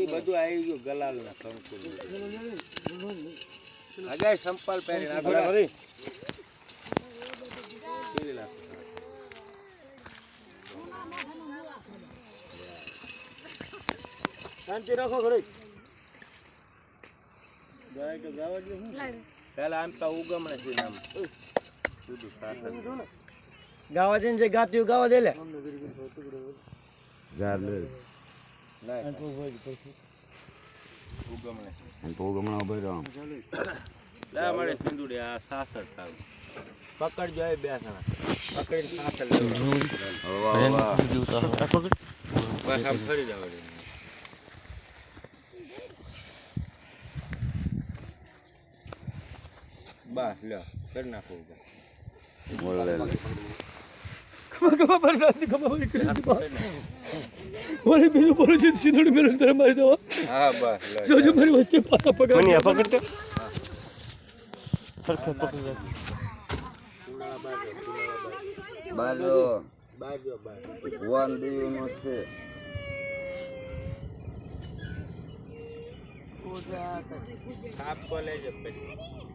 બધું આવી ગયું ગલાલ ના સંકુલ અગાય સંપાલ પહેરી નાખો શાંતિ રાખો ઘરે પેલા આમ તો ઉગમણે છે નામ ગાવા દે જે ગાત્યું ગાવા દે લે ઉગમણા ઉભી રહો લે મળે સિંદુડી આ સાસર થાવ પકડજો એ બે જણા પકડીને સાસર લેવા બસ આમ ફરી જાવ બસ લ્યો કરી નાખો ઓલી બીજું બોલું છે સિંદુડી મેળવી તારે મારી દેવા હા બસ જોજો મારી વચ્ચે પાછા પકડ પકડતો બાજો વન દીનો છે સાપ કોલેજ પછી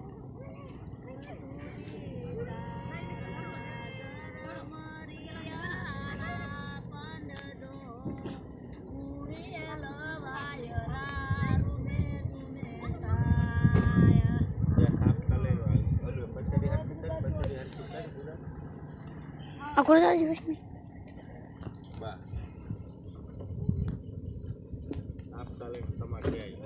Acordar de vestir. બા આપ કાલે તમારે આવી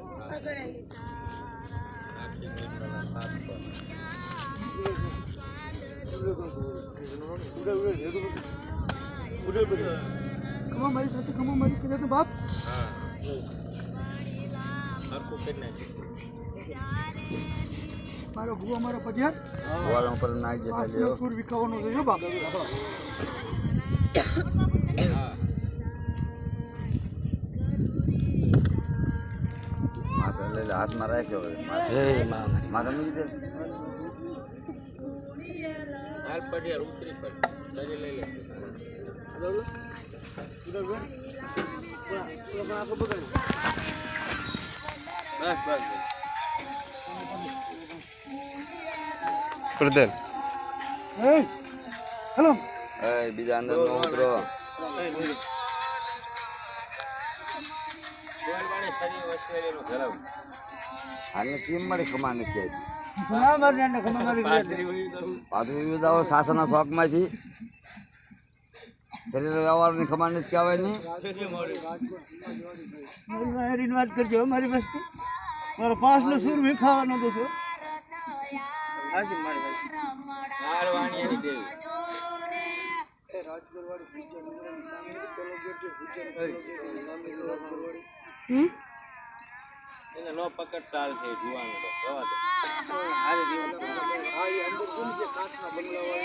કમા મારી સાથે કમા મારી કરે તો બાપ હા આખું કરી નાખી મારો ભૂવા મારો પજ્યા વાળો પર નાઈ જતા લેવો સુર વિખાવાનો છે બાપ હા માતા લે હાથમાં રાખ્યો હે માતા મી દે હાલ પડિયા ઉતરી પડ તરી લઈ લે બસ બસ પ્રદેન હેલો એ બીજા અંદર નો ઉતરો આને કેમ મારી કમાન નથી પાછું દાવો સાસના શોખમાંથી શરીર વ્યવહારની કમાન નથી કહેવાય નહીં વાત કરજો મારી વસ્તુ મારો 5 નો સુર વિખાવાનો તો છો નો પકડ ચાલ છે જુવાનું તો જવા દે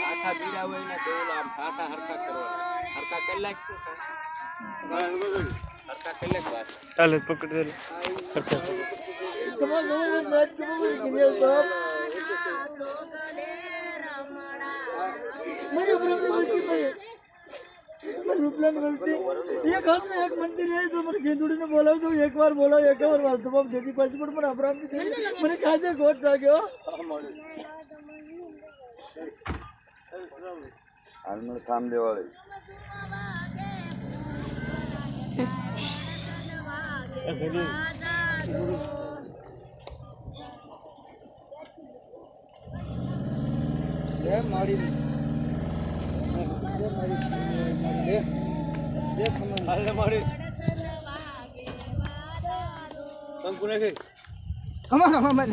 આખા બીડા હોય ને તો આમ આખા હરખા કરવાના હરખા કરી લાગ હરખા કરી લાગ ચાલે પકડ દે एक हाथ में एक मंदिर है जो मैंने गेंदुड़ी ने बोला तो एक बार बोला एक बार बात तो देती पास पर मैं अपराध नहीं मैंने कहा से गोट जा गया હાલમાં કામ દેવાળે ले मारी ले देख हम हाले मारी संकु ने कमा मैं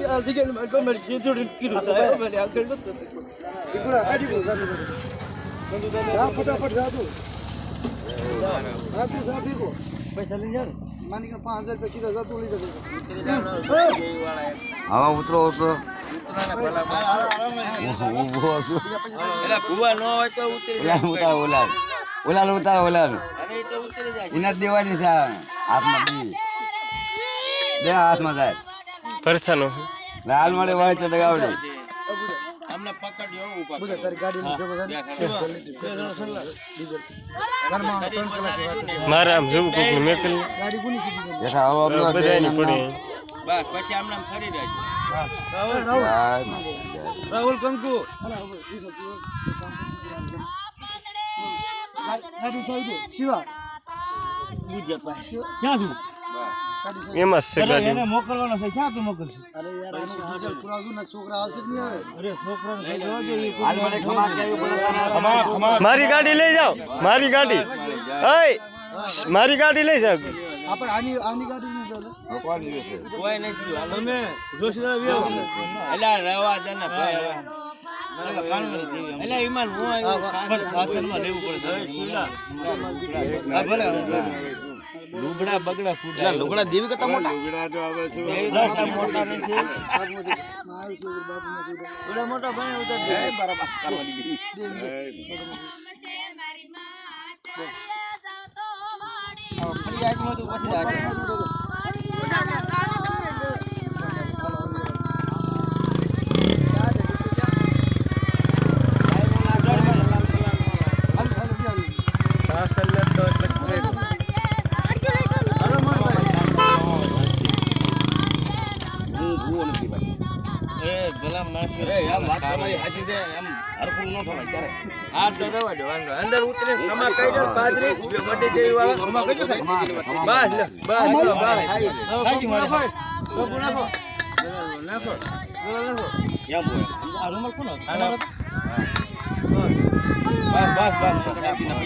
अधिक को मेरे जोड़ी की होता है मैंने आकर तो इकड़ा आड़ी बोल जा फटाफट जा तू साथी को पैसा ले जा मानी के 5000 रुपए सीधा जा तू ले जा હા ઉતરો ઉતરો એના દેવાની છે હાથમાં દે હાથમાં જાય પરસાનો લાલ મળે હોય તો દગાવડે અમને પકડ્યો બધા તારી ગાડીની ભેગો થાય ડીઝલ ઘરમાં 3 કલાક મારે આમ જોવું કોક મેકલ ગાડી કોની સીધી બેઠા આવો આપણો બધાની પડી બસ પછી આમ નામ ફરી રહેજો રાહુલ કંકુ ગાડી સાઈડે શિવા ક્યાં છું એમાં જ છે ગાડી એને મોકલવાનો છે ક્યાં તું મોકલશે અરે યાર આનું ડીઝલ પુરાવું ના છોકરા આવશે કે નહીં આવે અરે છોકરાને કહી દેવા દે હાલ મને ખમા કેવી પડે તારા મારી ગાડી લઈ જાઓ મારી ગાડી ઓય મારી ગાડી લઈ જાઓ આપણે આની ગાડી નહીં ચાલે કોણ જોશે કોઈ નથી હાલો તમે જોશીલા વ્યો એલા રવા દે ને ભાઈ એલા ઈમાન હું પાછળમાં લેવું પડે ભલે લુગડા બગડા ફૂટા લુગડા દેવી કરતા મોટા લુગડા તો હવે શું મોટા નથી થોડા મોટા ભાઈ ઉતર દે બરાબર કાલવાની ગઈ ફરી આજમાં તો પછી આગળ ભલા માણસ એમ વાત તમારી સાચી છે એમ હરખું ન થવાય ક્યારે આ તો રવા દો વાંધો અંદર ઉતરે કમા કઈ દો બાજરી મોટી જેવી વાળા કમા કઈ દો બસ લે બસ ખાજી મારે તો નાખો નાખો યા બોય આ રૂમાલ કોનો બસ બસ